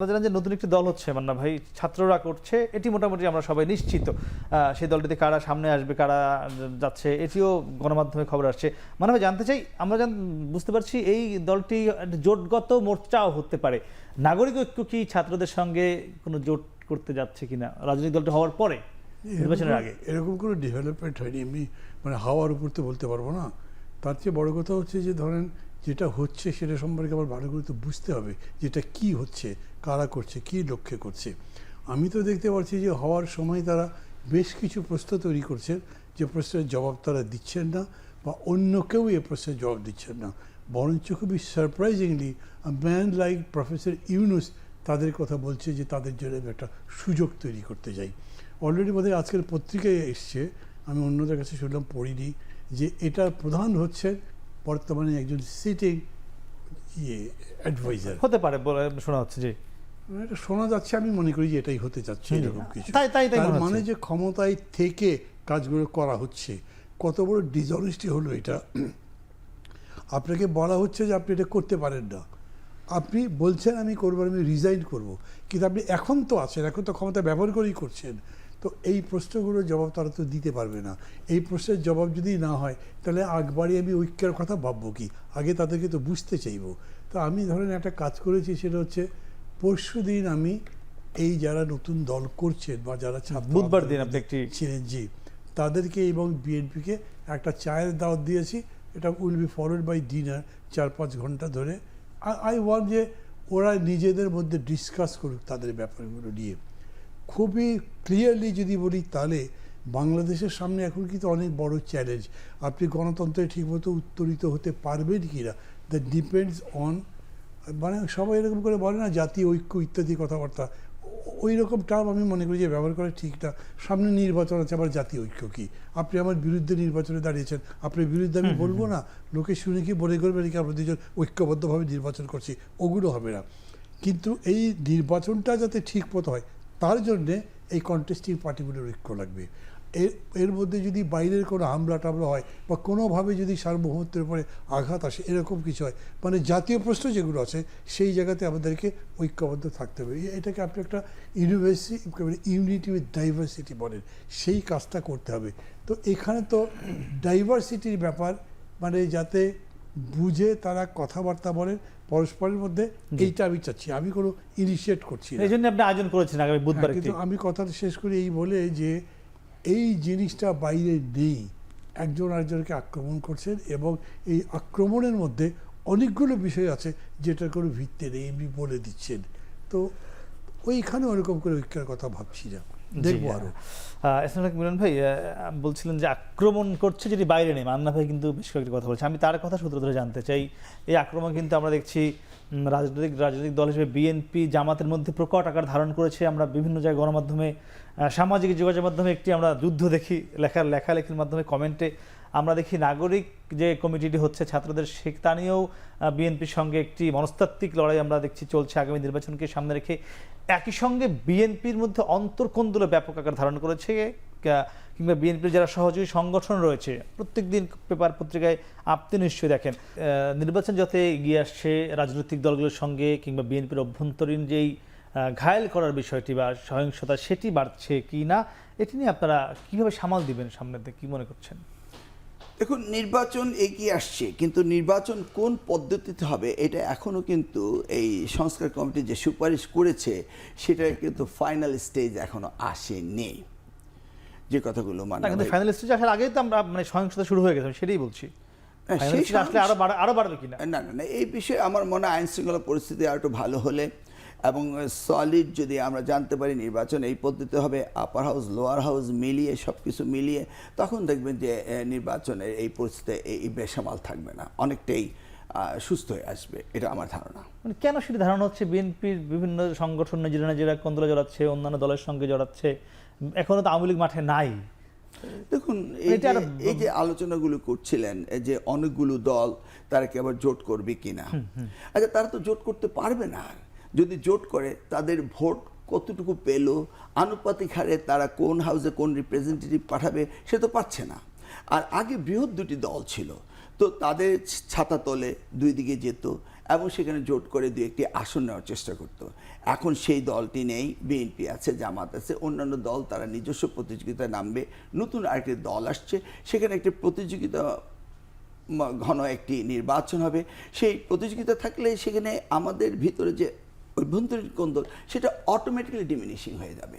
আমরা জানেন যে নতুন একটি দল হচ্ছে মান্না ভাই, ছাত্ররা করছে, এটি মোটামুটি আমরা সবাই নিশ্চিত। সেই দলটিতে কারা সামনে আসবে, কারা যাচ্ছে, এটিও গণমাধ্যমে খবর আসছে। মান্না ভাই, জানতে চাই, আমরা বুঝতে পারছি এই দলটি জোটগত মোর্চাও হতে পারে। নাগরিক ঐক্য কি ছাত্রদের সঙ্গে কোনো জোট করতে যাচ্ছে কিনা রাজনৈতিক দলটি হওয়ার পরে, নির্বাচনের আগে? এরকম কোনো ডেভেলপমেন্ট হয়নি। এমনি হাওয়ার উপর তো বলতে পারবো না। তার চেয়ে বড় কথা হচ্ছে যে ধরেন যেটা হচ্ছে সেটা সম্পর্কে আবার ভালো করে তো বুঝতে হবে যেটা কি হচ্ছে, কারা করছে, কি লক্ষ্যে করছে। আমি তো দেখতে পাচ্ছি যে হওয়ার সময় তারা বেশ কিছু প্রশ্ন তৈরি করছেন, যে প্রশ্নের জবাব তারা দিচ্ছেন না, বা অন্য কেউ এ প্রশ্নের জবাব দিচ্ছেন না। বরঞ্চ খুবই surprisingly man like professor Yunus তাদের কথা বলছে যে তাদের জন্য একটা সুযোগ তৈরি করতে যাই। অলরেডি বোধহয় আজকের পত্রিকায় এসছে, আমি অন্যদের কাছে শুনলাম, পড়িনি, যে এটার প্রধান হচ্ছে বর্তমানে একজন সিটিং অ্যাডভাইজার হতে পারে বলে শোনা হচ্ছে। জি, এটা শোনা যাচ্ছে, আমি মনে করি যে এটাই হতে যাচ্ছে এরকম কিছু। তাই তার মানে যে ক্ষমতায় থেকে কাজগুলো করা হচ্ছে, কত বড় ডিসঅনেস্টি হলো এটা। আপনাকে বলা হচ্ছে যে আপনি এটা করতে পারেন না, আপনি বলছেন আমি করবো, আমি রিজাইন করব, কিন্তু আপনি এখন তো আছেন, এখন তো ক্ষমতা ব্যবহার করেই করছেন। তো এই প্রশ্নগুলোর জবাব তারা তো দিতে পারবে না। এই প্রশ্নের জবাব যদি না হয় তাহলে আগবাড়ি আমি ঐক্যের কথা ভাববো কি? আগে তাদেরকে তো বুঝতে চাইবো। তো আমি ধরেন একটা কাজ করেছি, সেটা হচ্ছে পরশুদিন আমি এই যারা নতুন দল করছেন বা যারা বুধবার দিন আপনি একটি ছিলেন, জি, তাদেরকে এবং বিএনপিকে একটা চায়ের দাওয়াত দিয়েছি। এটা will be followed by dinner, 4-5 ঘন্টা ধরে। আই ওয়ান্ট যে ওরা নিজেদের মধ্যে ডিসকাস করুক তাদের ব্যাপারগুলো নিয়ে। খুবই ক্লিয়ারলি যদি বলি, তাহলে বাংলাদেশের সামনে এখন কিন্তু অনেক বড় চ্যালেঞ্জ। আপনি গণতন্ত্রে ঠিকমতো উত্তরিত হতে পারবেন কি না, দ্যাট ডিপেন্ডস অন, সবাই এরকম করে বলে না জাতীয় ঐক্য ইত্যাদি কথাবার্তা, ওই রকম টার্ম আমি মনে করি যে ব্যবহার করা ঠিক না। সামনে নির্বাচন আছে, আবার জাতীয় ঐক্য কি? আপনি আমার বিরুদ্ধে নির্বাচনে দাঁড়িয়েছেন, আপনার বিরুদ্ধে আমি বলবো না, লোকে শুনে কি বলে করবে নাকি আমরা দুজন ঐক্যবদ্ধভাবে নির্বাচন করছি, ওগুলো হবে না। কিন্তু এই নির্বাচনটা যাতে ঠিক মতো হয়, তার জন্যে এই কন্টেস্টিং পার্টিগুলোর ঐক্য লাগবে। এর মধ্যে যদি বাইরের কোনো হামলা টামলা হয় বা কোনোভাবে যদি সার্বভৌমত্বের উপরে আঘাত আসে, এরকম কিছু হয়, জাতীয় প্রশ্ন যেগুলো আছে সেই জায়গাতে আমাদেরকে ঐক্যবদ্ধ থাকতে হবে। এটাকে আপনি একটা ইউনিটি উইথ ডাইভার্সিটি বলেন, সেই কাজটা করতে হবে। তো এখানে তো ডাইভার্সিটির ব্যাপার, যাতে বুঝে তারা কথাবার্তা বলেন পরস্পরের মধ্যে, এইটা আমি চাচ্ছি। আমি কোনো ইনিশিয়েট করছি না, এই জন্য আপনি আয়োজন করেছেন আগামী বুধবার। কিন্তু আমি কথাটা শেষ করি এই বলে যে এই জিনিসটা বাইরে নেই, একজন আরেকজনকে আক্রমণ করছেন, এবং এই আক্রমণের মধ্যে অনেকগুলো বিষয় আছে যেটার কোনো ভিত্তি নেই, এমনি বলে দিচ্ছেন। তো ওইখানে ওরকম করে ঐক্যের কথা ভাবছি না, দেখবো আরো। মিলন ভাই বলছিলেন যে আক্রমণ করছে যদি বাইরে নেই, মান্না ভাই কিন্তু বেশ কয়েকটি কথা বলছে, আমি তার কথা সূত্র ধরে জানতে চাই। এই আক্রমণ কিন্তু আমরা দেখছি রাজনৈতিক দল হিসেবে বিএনপি জামাতের মধ্যে প্রকট আকার ধারণ করেছে। আমরা বিভিন্ন জায়গায় গণমাধ্যমে, সামাজিক যোগাযোগ মাধ্যমে একটি আমরা যুদ্ধ দেখি, লেখালেখির মাধ্যমে, কমেন্টে আমরা দেখি নাগরিক যে কমিটিটি হচ্ছে ছাত্রদের, তা নিয়েও বিএনপির সঙ্গে একটি মনস্তাত্ত্বিক লড়াই আমরা দেখছি চলছে আগামী নির্বাচনকে সামনে রেখে। একই সঙ্গে বিএনপির মধ্যে অন্তর্কোণগুলো ব্যাপক আকার ধারণ করেছে, কিংবা বিএনপির যারা সহযোগী সংগঠন রয়েছে, প্রত্যেক দিন পেপার পত্রিকায় আপনি নিশ্চয়ই দেখেন, নির্বাচন যত এগিয়ে আসছে রাজনৈতিক দলগুলোর সঙ্গে কিংবা বিএনপির অভ্যন্তরীণ যেই ঘায়েল করার বিষয়টি বা সহিংসতা, সেটি বাড়ছে কি না, এটি নিয়ে আপনারা কীভাবে সামাল দিবেন সামনের দিকে, কী মনে করছেন? দেখুন, নির্বাচন এগিয়ে আসছে, কিন্তু নির্বাচন কোন পদ্ধতিতে হবে এটা এখনও কিন্তু এই সংস্কার কমিটি যে সুপারিশ করেছে সেটা কিন্তু ফাইনাল স্টেজ এখনো আসেনি। যে কথাগুলো ফাইনাল স্টেজ আসার আগেই তো আমরা সহিংসতা শুরু হয়ে গেছে, সেটাই বলছি। আসলে আরো বাড়বে কিনা? না, এই বিষয়ে আমার মনে হয় আইন শৃঙ্খলা পরিস্থিতি আর একটু ভালো হলে এবং সলিড যদি আমরা জানতে পারি নির্বাচন এই পদ্ধতি হবে, আপার হাউস লোয়ার হাউস মিলিয়ে, সব কিছু মিলিয়ে, তখন দেখবেন যে নির্বাচনের এই পরিস্থিতি এই বেসামাল থাকবে না, অনেকটাই সুস্থ হয়ে আসবে, এটা আমার ধারণা। কেন সেটা ধারণা হচ্ছে? বিএনপির বিভিন্ন সংগঠন নিজেরা কোন্দলে জড়াচ্ছে, অন্যান্য দলের সঙ্গে জড়াচ্ছে, এখনো তো আওয়ামী লীগ মাঠে নাই। দেখুন, এই যে আলোচনাগুলো করছিলেন যে অনেকগুলো দল তারা কি আবার জোট করবে কিনা, আচ্ছা, তারা তো জোট করতে পারবে না। যদি জোট করে তাদের ভোট কতটুকু পেল, আনুপাতিক হারে তারা কোন হাউসে কোন রিপ্রেজেন্টেটিভ পাঠাবে সে তো পাচ্ছে না। আর আগে বৃহৎ দুটি দল ছিল, তো তাদের ছাতা তলে দুই দিকে যেত, এবং সেখানে জোট করে দু একটি আসন নেওয়ার চেষ্টা করতো। এখন সেই দলটি নেই, বিএনপি আছে, জামাত আছে, অন্যান্য দল তারা নিজস্ব প্রতিযোগিতায় নামবে। নতুন আরেকটি দল আসছে, সেখানে একটি প্রতিযোগিতা ঘন একটি নির্বাচন হবে। সেই প্রতিযোগিতা থাকলে সেখানে আমাদের ভিতরে যে অভ্যন্তরীণ কোন্দল সেটা অটোমেটিক্যালি ডিমিনিশিং হয়ে যাবে।